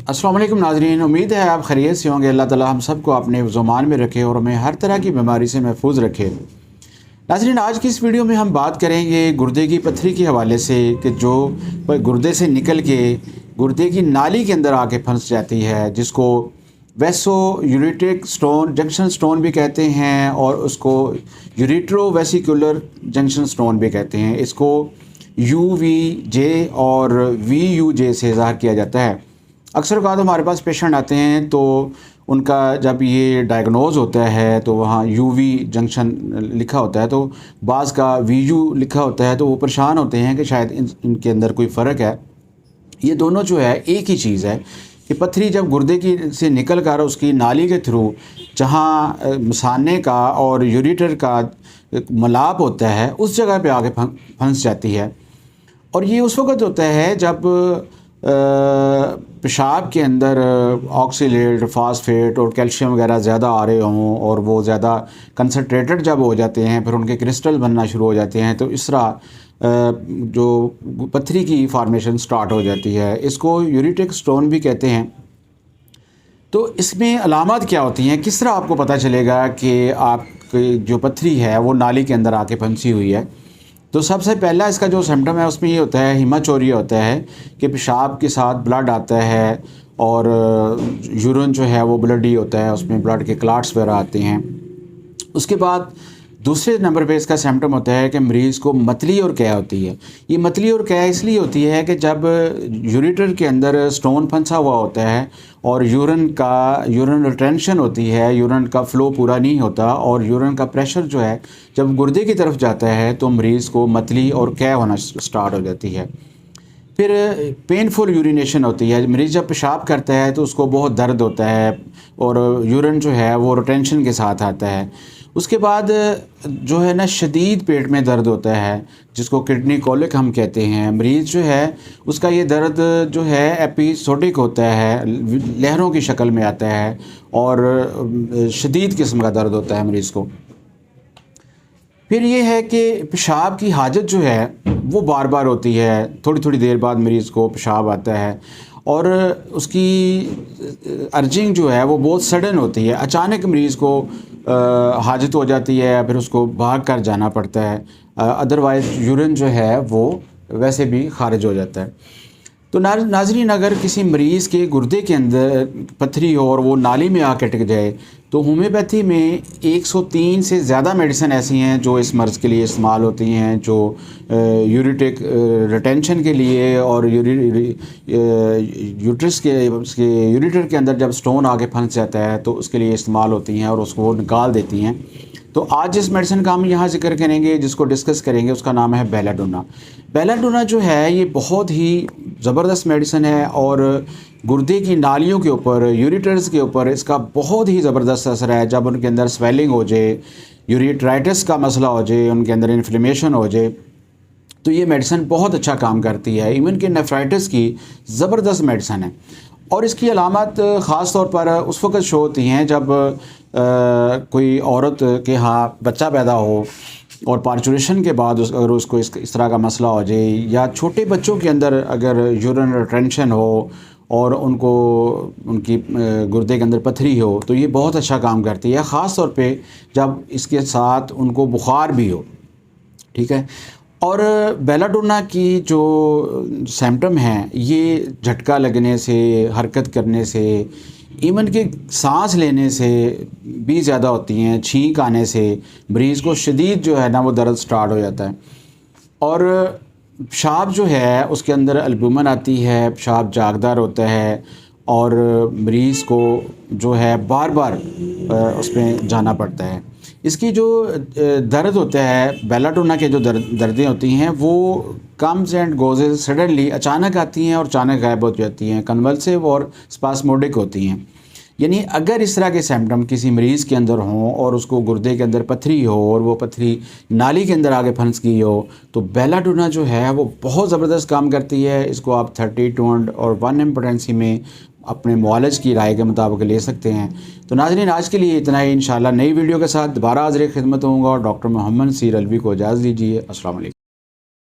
अस्सलाम वालेकुम नाज़रीन, उम्मीद है आप खैरियत से होंगे। अल्लाह ताला हम सब को अपने ज़ुबान में रखे और हमें हर तरह की बीमारी से महफूज रखे। नाज़रीन, आज की इस वीडियो में हम बात करेंगे गुर्दे की पत्थरी के हवाले से कि जो गुर्दे से निकल के गुर्दे की नाली के अंदर आके फंस जाती है, जिसको वैसो यूरेटिक स्टोन जंक्शन स्टोन भी कहते हैं और उसको यूरेट्रो वेसिकुलर जंक्शन स्टोन भी कहते हैं। इसको UVJ और VUJ से ज़ाहिर किया जाता है। अक्सर औक़ात हमारे पास पेशेंट आते हैं तो उनका जब ये डायग्नोज़ होता है तो वहाँ UV जंक्शन लिखा होता है, तो बाज़ का VU लिखा होता है, तो वो परेशान होते हैं कि शायद इनके अंदर कोई फ़र्क है। ये दोनों जो है एक ही चीज़ है कि पत्थरी जब गुर्दे की से निकल कर उसकी नाली के थ्रू जहाँ मसाने का और यूरेटर का मिलाप होता है उस जगह पे आके फंस जाती है। और ये उस वक़्त होता है जब पेशाब के अंदर ऑक्सीलेट, फास्फेट और कैल्शियम वगैरह ज़्यादा आ रहे हों और वो ज़्यादा कंसनट्रेटेड जब हो जाते हैं, फिर उनके क्रिस्टल बनना शुरू हो जाते हैं, तो इस तरह जो पत्थरी की फॉर्मेशन स्टार्ट हो जाती है। इसको यूरेटिक स्टोन भी कहते हैं। तो इसमें अलामत क्या होती हैं, किस तरह आपको पता चलेगा कि आपकी जो पत्थरी है वो नाली के अंदर आके फंसी हुई है? तो सबसे पहला इसका जो सिम्टम है उसमें ये होता है, हीमाचोरिया होता है कि पेशाब के साथ ब्लड आता है और यूरिन जो है वो ब्लडी होता है, उसमें ब्लड के क्लाट्स वगैरह आते हैं। उसके बाद दूसरे नंबर पे इसका सिम्टम होता है कि मरीज़ को मतली और कै होती है। ये मतली और कै इसलिए होती है कि जब यूरेटर के अंदर स्टोन फंसा हुआ होता है और यूरिन रिटेंशन होती है, यूरिन का फ़्लो पूरा नहीं होता और यूरिन का प्रेशर जो है जब गुर्दे की तरफ जाता है तो मरीज़ को मतली और कै होना स्टार्ट हो जाती है। फिर पेनफुल यूरिनेशन होती है, मरीज़ जब पेशाब करता है तो उसको बहुत दर्द होता है और यूरिन जो है वो रिटेंशन के साथ आता है। उसके बाद जो है ना शदीद पेट में दर्द होता है, जिसको किडनी कोलिक हम कहते हैं। मरीज़ जो है उसका ये दर्द जो है एपिसोडिक होता है, लहरों की शक्ल में आता है और शदीद किस्म का दर्द होता है मरीज़ को। फिर ये है कि पेशाब की हाजत जो है वो बार बार होती है, थोड़ी थोड़ी देर बाद मरीज़ को पेशाब आता है और उसकी अर्जिंग जो है वो बहुत सडन होती है। अचानक मरीज़ को हाजत हो जाती है, फिर उसको भाग कर जाना पड़ता है, अदरवाइज़ यूरिन जो है वो वैसे भी खारिज हो जाता है। तो नाज़रीन, अगर किसी मरीज़ के गुर्दे के अंदर पत्थरी हो और वो नाली में आके अटक जाए तो होम्योपैथी में 103 से ज़्यादा मेडिसिन ऐसी हैं जो इस मर्ज़ के लिए इस्तेमाल होती हैं, जो यूरेटिक रिटेंशन के लिए और यूट्रस के उसके यूरेटर के अंदर जब स्टोन आके फंस जाता है तो उसके लिए इस्तेमाल होती हैं और उसको निकाल देती हैं। तो आज जिस मेडिसिन का हम यहाँ ज़िक्र करेंगे, जिसको डिस्कस करेंगे, उसका नाम है बेलाडोना। बेलाडोना जो है ये बहुत ही ज़बरदस्त मेडिसिन है और गुर्दे की नालियों के ऊपर, यूरेटर्स के ऊपर इसका बहुत ही ज़बरदस्त असर है। जब उनके अंदर स्वेलिंग हो जाए, यूरेट्राइटिस का मसला हो जाए, उनके अंदर इन्फ्लेमेशन हो जाए, तो ये मेडिसिन बहुत अच्छा काम करती है। इवन कि नेफ्राइटिस की ज़बरदस्त मेडिसिन है और इसकी अलामत ख़ास तौर पर उस वक़्त शो होती हैं जब कोई औरत के यहाँ बच्चा पैदा हो और पार्चुरेशन के बाद अगर उसको इस तरह का मसला हो जाए, या छोटे बच्चों के अंदर अगर यूरिन रिटेंशन हो और उनकी गुर्दे के अंदर पत्थरी हो, तो ये बहुत अच्छा काम करती है, ख़ास तौर पे जब इसके साथ उनको बुखार भी हो। ठीक है। और बेलाडोना की जो सिम्टम हैं ये झटका लगने से, हरकत करने से, इवन कि सांस लेने से भी ज़्यादा होती हैं, छींक आने से मरीज़ को शदीद जो है ना वो दर्द स्टार्ट हो जाता है। और पेशाब जो है उसके अंदर एल्बुमिन आती है, पेशाब जागदार होता है और मरीज़ को जो है बार बार उसमें जाना पड़ता है। इसकी जो दर्द होता है, बेलाडोना के जो दर्दें होती हैं वो कम्स एंड गोज़ सडनली, अचानक आती हैं और अचानक गायब हो जाती हैं, कन्वल्सिव और स्पास्मोडिक होती हैं। यानी अगर इस तरह के सिम्टम किसी मरीज़ के अंदर हों और उसको गुर्दे के अंदर पत्थरी हो और वो पत्थरी नाली के अंदर आगे फंस गई हो, तो बेलाडोना जो है वो बहुत ज़बरदस्त काम करती है। इसको आप 30-2 और 1 इम्पोटेंसी में अपने मुआलज की राय के मुताबिक ले सकते हैं। तो नाज़रीन, आज के लिए इतना ही। इंशाल्लाह नई वीडियो के साथ दोबारा हाज़िर खिदमत होऊंगा और डॉक्टर मोहम्मद सीर अलवी को इजाज़त दीजिए। अस्सलाम वालेकुम।